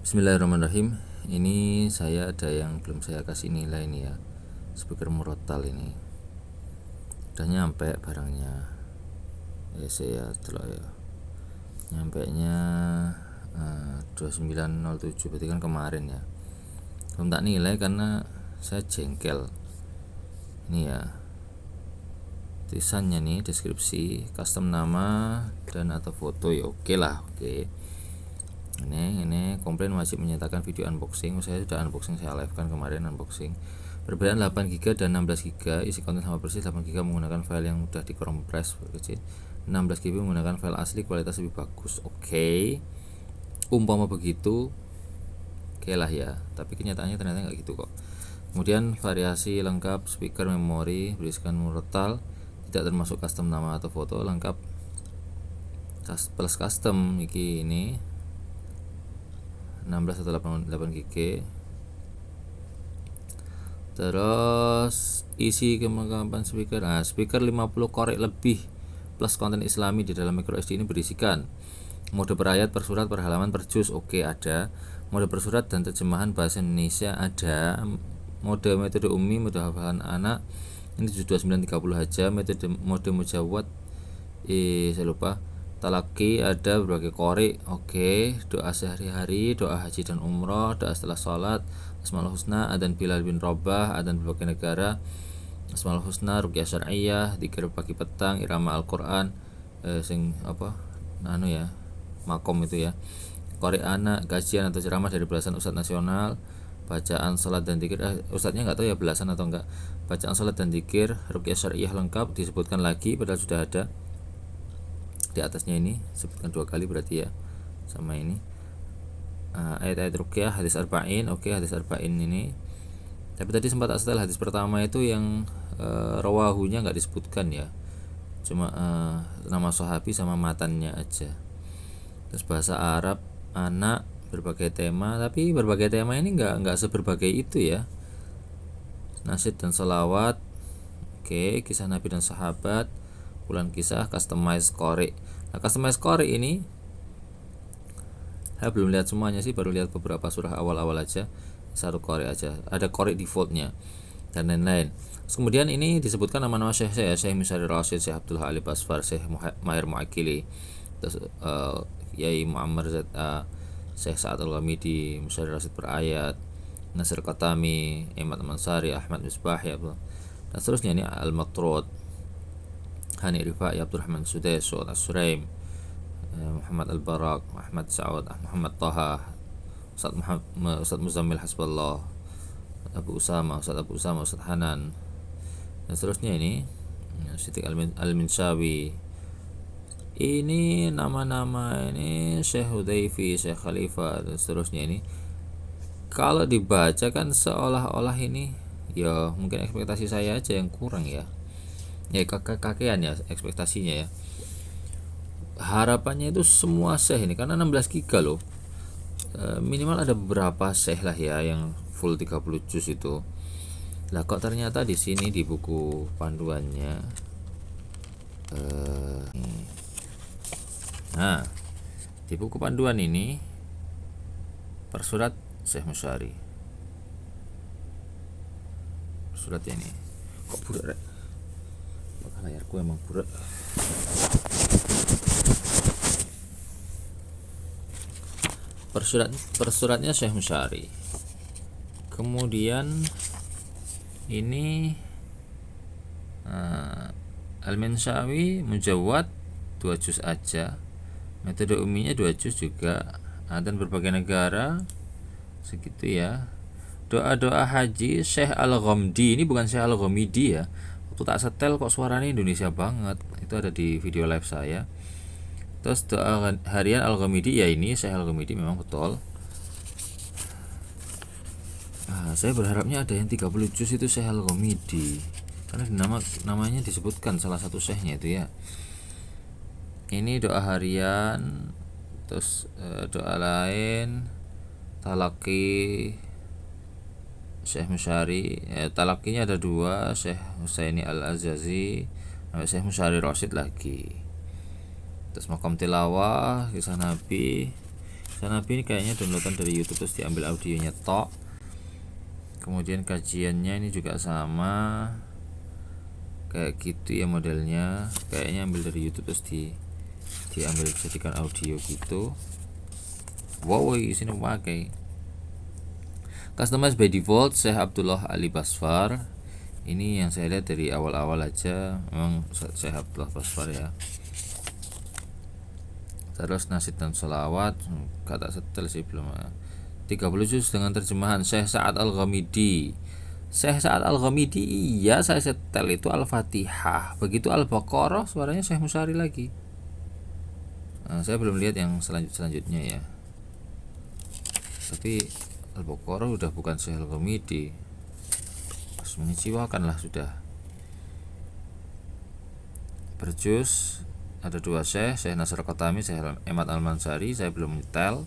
Bismillahirrahmanirrahim. Ini saya ada yang belum saya kasih nilai nih ya. Speaker Murotal ini udah nyampe barangnya. Saya telah ya. Nyampe nya 2907, berarti kan kemarin ya. Belum tak nilai karena saya jengkel. Ini ya. Tulisannya nih, deskripsi, custom nama dan atau foto ya oke lah, oke. Ini komplain wajib menyatakan video unboxing. Saya sudah unboxing, saya live kan kemarin unboxing. Perbedaan 8GB dan 16GB, isi konten sama persis. 8GB menggunakan file yang mudah dikompres kecil, 16GB menggunakan file asli kualitas lebih bagus. Oke. Umpama begitu, oke lah ya. Tapi kenyataannya ternyata nggak gitu kok. Kemudian variasi lengkap, speaker, memori, berisikan Murotal, tidak termasuk custom nama atau foto, lengkap plus custom ini 16 atau 8GB. Terus isi kelengkapan speaker. Speaker 50 korek lebih plus konten islami di dalam micro SD ini berisikan mode per ayat, per surat, per halaman, per juz. Oke, ada. Mode per surat dan terjemahan bahasa Indonesia ada. Mode metode umi, mode hafalan anak. Ini 2930 aja. Mode mujawad. Saya lupa. Talaki ada berbagai korek. Oke. Doa sehari-hari, doa haji dan umroh, doa setelah sholat, Asmaul Husna, adzan Bilal bin Rabah, adzan berbagai negara, Asmaul Husna, ruqyah syar'iyyah, dzikir pagi petang, irama Al-Qur'an, makom itu ya. Korek anak, kajian atau ceramah dari belasan ustadz nasional, bacaan salat dan dzikir. Ustadznya nggak tahu ya belasan atau enggak. Bacaan salat dan dzikir, ruqyah syar'iyyah lengkap, disebutkan lagi padahal sudah ada di atasnya, ini sebutkan 2 kali berarti ya. Sama ini ayat-ayat ruqyah, hadis arba'in. Oke, hadis arba'in ini. Tapi tadi sempat setel hadis pertama itu yang rawahunya nggak disebutkan ya. Cuma nama sahabi sama matannya aja. Terus bahasa Arab, anak, berbagai tema. Tapi berbagai tema ini nggak seberbagai itu ya. Nasyid dan salawat. Oke, kisah Nabi dan sahabat, bulan kisah, customize korek. Nah, customize korek ini saya belum lihat semuanya sih, baru lihat beberapa surah awal-awal aja. Satu korek aja, ada korek defaultnya dan lain-lain. Kemudian ini disebutkan nama-nama Syekh saya, Syekh Misari Rashid, Syekh Abdullah Ali Basfar, Syekh Mahir Mu'akili, terus Yai Muammar ZA, Syekh Sa'ad Al-Ghamidi, Misari Rashid Berayat, Nasir Qatami, Ahmad Mansari, Ahmad Misbah ya, dan seterusnya. Ini Al-Matrud, Hani Rifai, Abdurrahman Sudais, Suad As-Suraim, Muhammad Al-Barak, Ahmad Sa'ud, Muhammad Taha, Ustadz Muzammil Hasballah, Abu Usama, Ustadz Hanan, dan seterusnya. Ini Siti Al-Minshawi. Ini nama-nama ini Syekh Hudayfi, Syekh Khalifah, dan seterusnya. Ini kalau dibaca kan seolah-olah ini ya mungkin ekspektasi saya aja yang kurang ya. Ya kakean ya ekspektasinya ya. Harapannya itu semua syekh ini karena 16 giga loh. Minimal ada beberapa syekh lah ya yang full 30 juz itu. Lah kok ternyata di sini di buku panduannya nah, di buku panduan ini per surat Syekh Musyari. Suratnya ini kok burak rek? Bakal layarku emang burak. Persuratnya Syekh Musyari. Kemudian ini Al-Minshawi Mujawad 2 juz aja. Metode uminya 2 juz juga. Dan berbagai negara segitu ya. Doa-doa haji Syekh Al-Ghamdi. Ini bukan Syekh Al-Ghamidi ya. Waktu tak setel kok suaranya Indonesia banget. Itu ada di video live saya. Terus doa harian Al-Ghamidi ya, ini Syekh Al-Ghamidi memang betul. Saya berharapnya ada yang 30 juz itu Syekh Al-Ghamidi, karena namanya disebutkan salah satu syekhnya itu ya. Ini doa harian, terus doa lain, talaki Syekh Musyari. Talakinya ada 2, Syekh Husaini Al-Azazi, Syekh Musyari Rashid lagi. Terus makam tilawah, kisah Nabi, Nabi ini kayaknya downloadan dari YouTube terus diambil audionya tok. Kemudian kajiannya ini juga sama kayak gitu ya modelnya, kayaknya ambil dari YouTube terus diambil jadikan audio gitu. Wow, sini pakai customize by default Syekh Abdullah Ali Basfar. Ini yang saya lihat dari awal-awal aja, memang Syekh Abdullah Basfar ya. Terus nasid dan sholawat, kata setel sih belum. 30 juz dengan terjemahan Syekh Sa'ad Al-Ghamidi. Syekh Sa'ad Al-Ghamidi, iya saya setel itu Al-Fatihah. Begitu Al-Baqarah suaranya Syekh Musyari lagi. Nah, saya belum lihat yang selanjutnya ya. Tapi Al-Baqarah udah bukan Syekh Al-Ghamidi. Mengecewakan lah sudah. Berjus ada dua Syekh Nasr Qatami, Syekh Ahmad Al-Mansari, saya belum nyetel.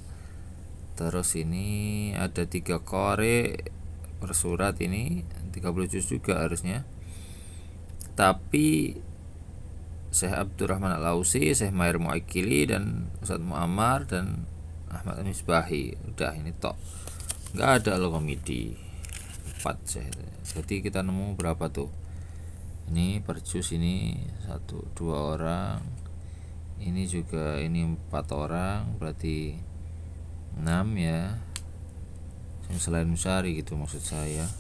Terus ini ada 3 qari bersurat, ini 30 juz juga harusnya. Tapi Syekh Abdurrahman Al-Ausi, Syekh Maher Mu'aikili, dan Ustadz Muammar dan Ahmad Al-Misbahi. Udah ini tok, nggak ada Al-Ghamidi. 4 Syekh. Jadi kita nemu berapa tuh? Ini per juz ini 1-2 orang. Ini juga ini 4 orang, berarti 6 ya. Yang selain Musyari gitu maksud saya.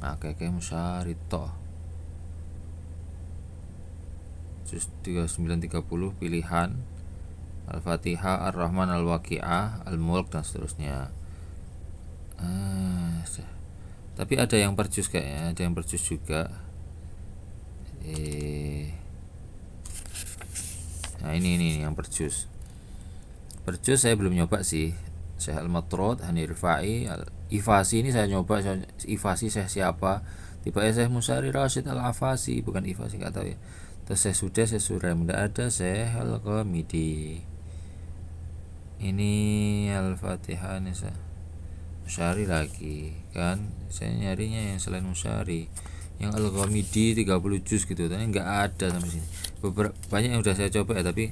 Nah, kayak Musyari toh. Juz 39-30 pilihan Al-Fatihah, Ar-Rahman, Al-Waqi'ah, Al-Mulk dan seterusnya. Tapi ada yang per juz kayaknya, ada yang per juz juga. Nah ini yang per juz. Per juz saya belum nyoba sih. Syekh Al-Matrud, Hani Rifai, Ifasi ini saya nyoba. Ifasi Syekh siapa? Tiba Syekh Musyari Rashid Al-Afasi, bukan Ifasi, nggak tahu ya. Terus saya sudah tidak ada Syekh Al-Ghamidi. Ini Al-Fatihah nih saya. Musyari lagi kan, saya nyarinya yang selain Musyari, yang Al-Ghamidi 30 juz gitu, tapi nggak ada sampai sini. Banyak yang udah saya coba ya, tapi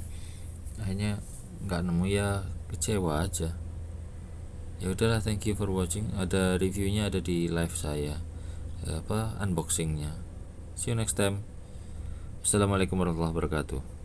akhirnya nggak nemu ya, kecewa aja. Ya udahlah, thank you for watching. Ada reviewnya, ada di live saya, unboxingnya. See you next time. Assalamualaikum warahmatullahi wabarakatuh.